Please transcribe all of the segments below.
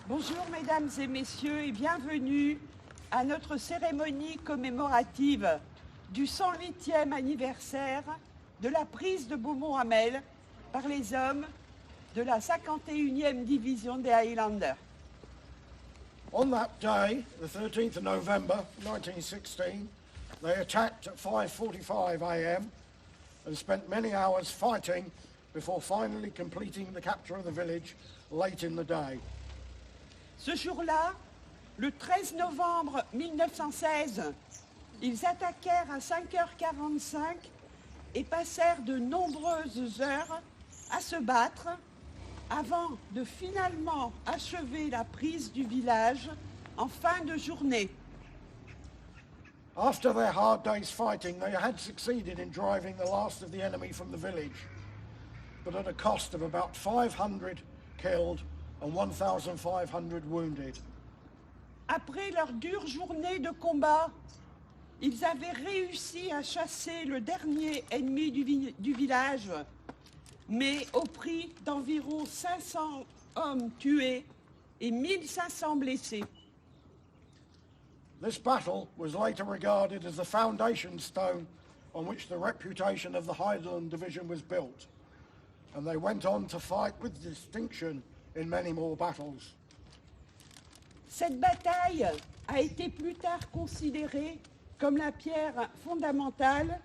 Bonjour mesdames et messieurs et bienvenue à notre cérémonie commémorative du 108e anniversaire de la prise de Beaumont Hamel par les hommes de la 51e division des Highlanders. On that day, the 13th of November 1916, they attacked at 5:45 a.m. and spent many hours fighting before finally completing the capture of the village late in the day. Ce jour-là, le 13 novembre 1916, ils attaquèrent à 5h45 et passèrent de nombreuses heures à se battre avant de finalement achever la prise du village en fin de journée. After their hard day's fighting, they had succeeded in driving the last of the enemy from the village, but at a cost of about 500 killed and 1,500 wounded. Après leur dure journée de combat, ils avaient réussi à chasser le dernier ennemi du village, mais au prix d'environ 500 hommes tués et 1500 blessés. This battle was later regarded as the foundation stone on which the reputation of the Highland Division was built, and they went on to fight with distinction in many more battles. Cette bataille a été plus tard considérée comme la pierre fondamentale,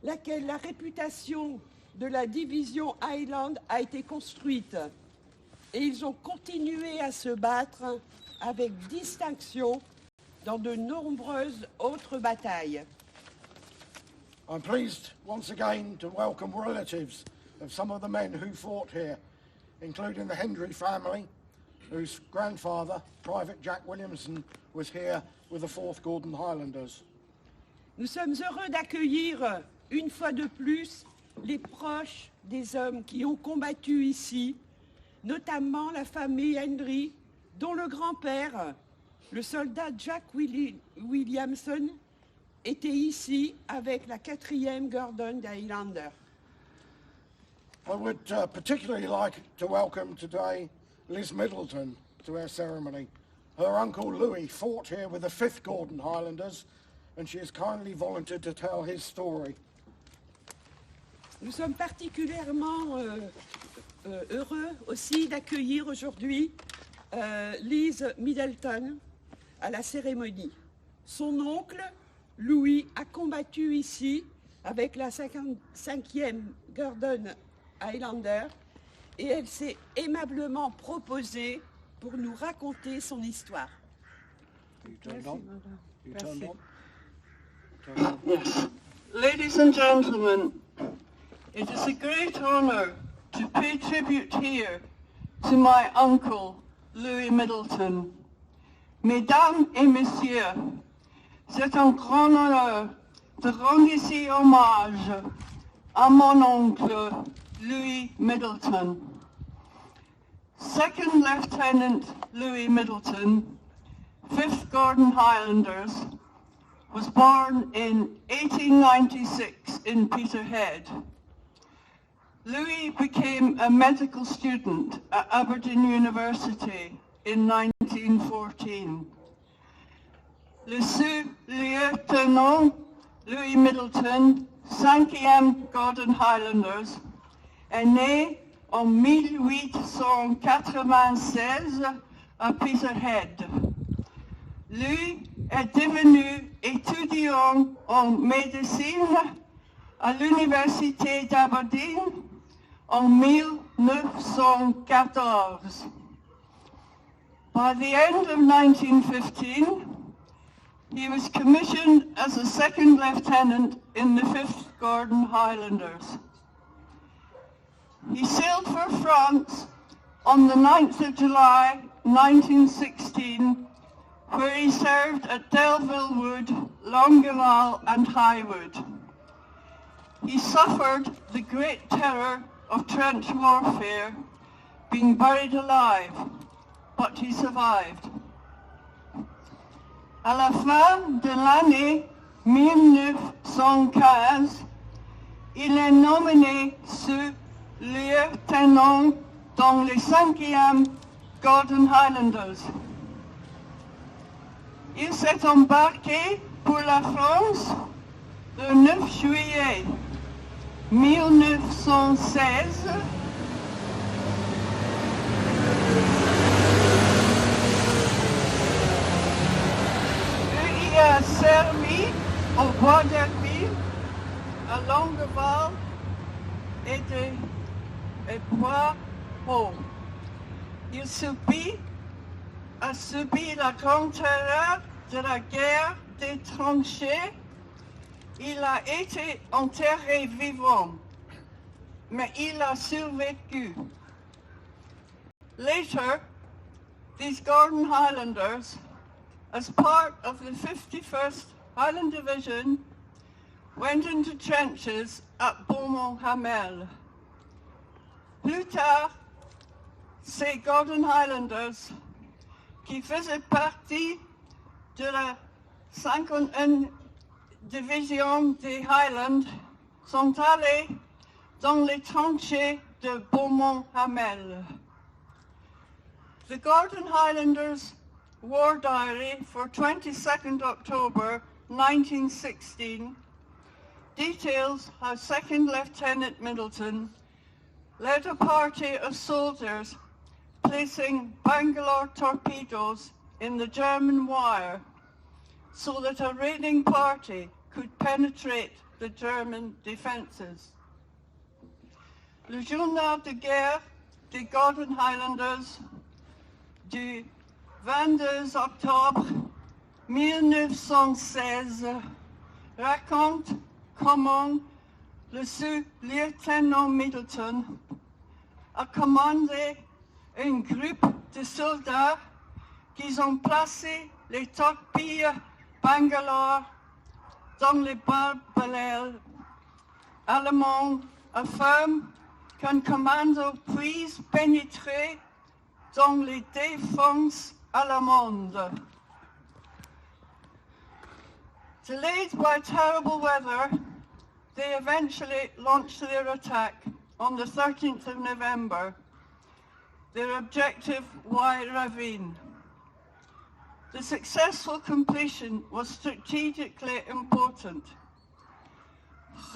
laquelle la réputation de la division Highland a été construite. Et ils ont continué à se battre avec distinction dans de nombreuses autres batailles. I'm pleased once again to welcome relatives of some of the men who fought here, including the Hendry family, whose grandfather, Private Jack Williamson, was here with the 4th Gordon Highlanders. Nous sommes heureux d'accueillir une fois de plus les proches des hommes qui ont combattu ici, notamment la famille Hendry, dont le grand-père, le soldat Jack Williamson, était ici avec la 4e Gordon des Highlanders. I would particularly like to welcome today Liz Middleton to our ceremony. Her uncle Louis fought here with the 5th Gordon Highlanders, and she has kindly volunteered to tell his story. Nous sommes particulièrement heureux aussi d'accueillir aujourd'hui Liz Middleton à la cérémonie. Son oncle, Louis, a combattu ici avec la 55e Gordon Highlander et elle s'est aimablement proposée pour nous raconter son histoire. Merci. Yes. Ladies and gentlemen, it is a great honor to pay tribute here to my uncle, Louis Middleton. Mesdames et messieurs, c'est un grand honneur de rendre ici hommage à mon oncle, Louis Middleton. 2nd Lieutenant Louis Middleton, 5th Gordon Highlanders, was born in 1896 in Peterhead. Louis became a medical student at Aberdeen University in 1914. Le sous-lieutenant Louis Middleton, 5e Gordon Highlanders, est né en 1896 à Peterhead. Lui est devenu étudiant en médecine à l'Université d'Aberdeen en 1914. By the end of 1915, he was commissioned as a 2nd lieutenant in the 5th Gordon Highlanders. He sailed for France on the 9th of July 1916, where he served at Delville Wood, Longueval and Highwood. He suffered the great terror of trench warfare, being buried alive, but he survived. À la fin de l'année 1915, il est nommé sous-lieutenant dans le 5e Gordon Highlanders. Il s'est embarqué pour la France le 9 juillet 1916 et a servi au bois d'Hermine, à Longueval et Bois-Haut. Il a subi la grande terreur de la guerre des tranchées. Il a été enterré vivant, mais il a survécu. Later, these Gordon Highlanders, as part of the 51st Highland Division, went into trenches at Beaumont Hamel. Plus tard, ces Gordon Highlanders, qui faisaient partie de la 51e division des Highlands, sont allés dans les tranchées de Beaumont Hamel. The Gordon Highlanders War Diary for 22nd October 1916 details how 2nd Lieutenant Middleton led a party of soldiers placing Bangalore torpedoes in the German wire so that a raiding party could penetrate the German defences. Le journal de guerre des Gordon Highlanders du 22 octobre 1916 raconte comment le sous-lieutenant Middleton a commandé un groupe de soldats qui ont placé les torpilles Bangalore dans les barbelés allemands afin qu'un commando puisse pénétrer dans les défenses allemandes. Delayed by terrible weather, they eventually launched their attack on the 13th of November. Their objective, Wye Ravine. The successful completion was strategically important.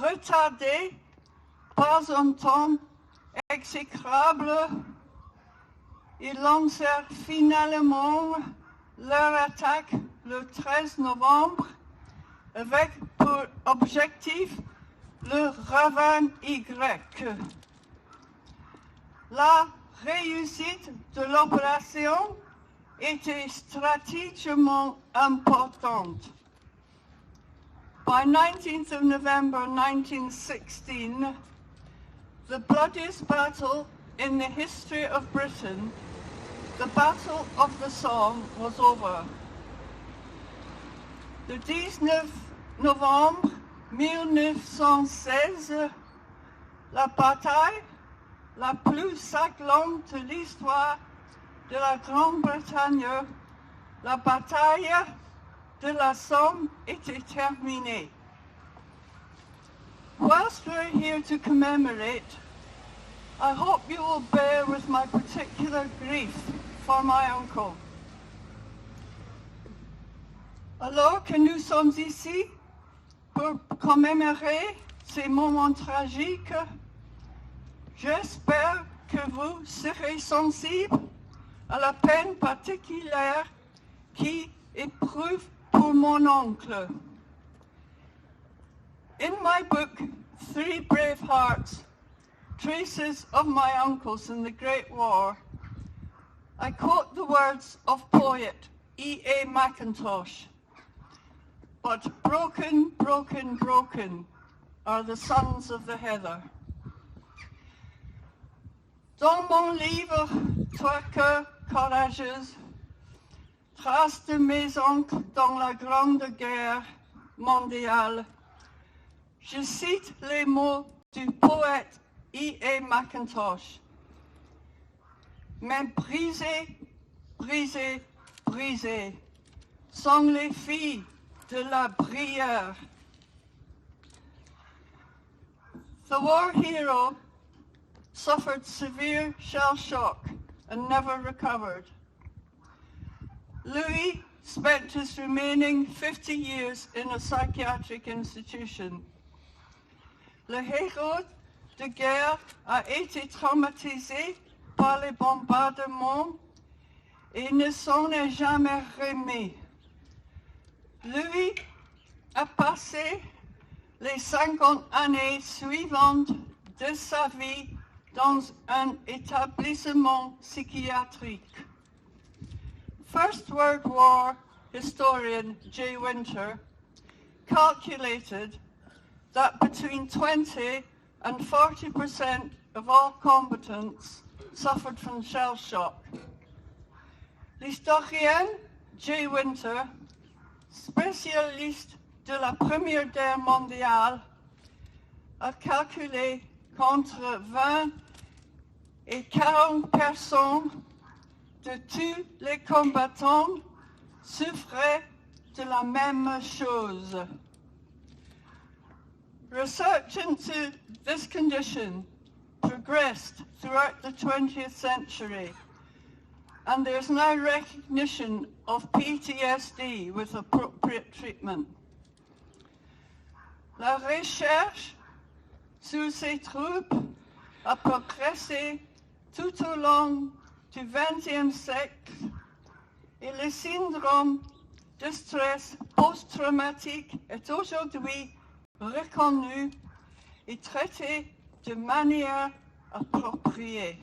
Retardés par un temps exécrable, ils lancèrent finalement leur attaque le 13 novembre avec pour objectif le ravin Y. La réussite de l'opération était stratégiquement importante. By 19th of November 1916, the bloodiest battle in the history of Britain, the Battle of the Somme, was over. Le 19 novembre 1916, la bataille la plus sanglante de l'histoire de la Grande-Bretagne, la bataille de la Somme, était terminée. Whilst we're here to commemorate, I hope you will bear with my particular grief for my uncle. Alors que nous sommes ici pour commémorer ces moments tragiques, j'espère que vous serez sensibles à la peine particulière qui éprouve pour mon oncle. In my book, 3 Brave Hearts, Traces of My Uncles in the Great War, I quote the words of poet E.A. Mackintosh. But broken, broken, broken are the sons of the heather. Dans mon livre, Trois cœurs courageux, traces de mes oncles dans la Grande Guerre mondiale, je cite les mots du poète E.A. Mackintosh. Mais brisées, brisées, brisées sont les filles de la Brière. The war hero suffered severe shell shock and never recovered. Louis spent his remaining 50 years in a psychiatric institution. Le héros de guerre a été traumatisé par les bombardements et ne s'en est jamais remis. Louis a passé les 50 années suivantes de sa vie dans un établissement psychiatrique. First World War historian J. Winter calculated that between 20 and 40% of all combatants suffered from shell shock. L'historien J. Winter, spécialiste de la Première Guerre mondiale, a calculé qu'entre 20 et 40 personnes de tous les combattants souffraient de la même chose. Research into this condition progressed throughout the 20th century, and there's now recognition of PTSD with appropriate treatment. La recherche sur ces troubles a progressé tout au long du XXe siècle et le syndrome de stress post-traumatique est aujourd'hui reconnu et traité de manière appropriée.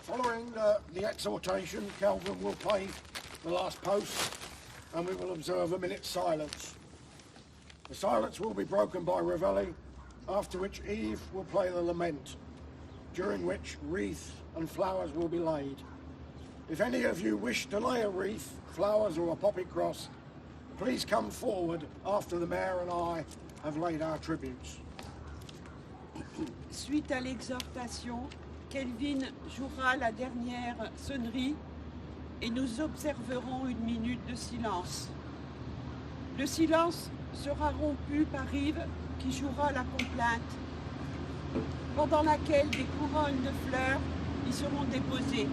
Following the exhortation, Calvin will play the last post and we will observe a minute's silence. The silence will be broken by Reveille, after which Eve will play the lament, during which wreath and flowers will be laid. If any of you wish to lay a wreath, flowers or a poppy cross, please come forward after the Maire and I have laid our tributes. Suite à l'exhortation, Kelvin jouera la dernière sonnerie et nous observerons une minute de silence. Le silence sera rompu par Yves qui jouera la complainte, pendant laquelle des couronnes de fleurs y seront déposées.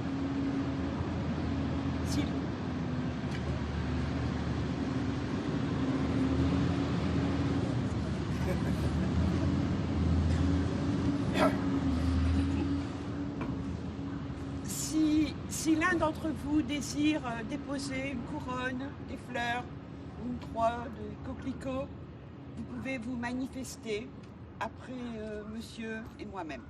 Si l'un d'entre vous désire déposer une couronne, des fleurs, une croix, des coquelicots, vous pouvez vous manifester après monsieur et moi-même.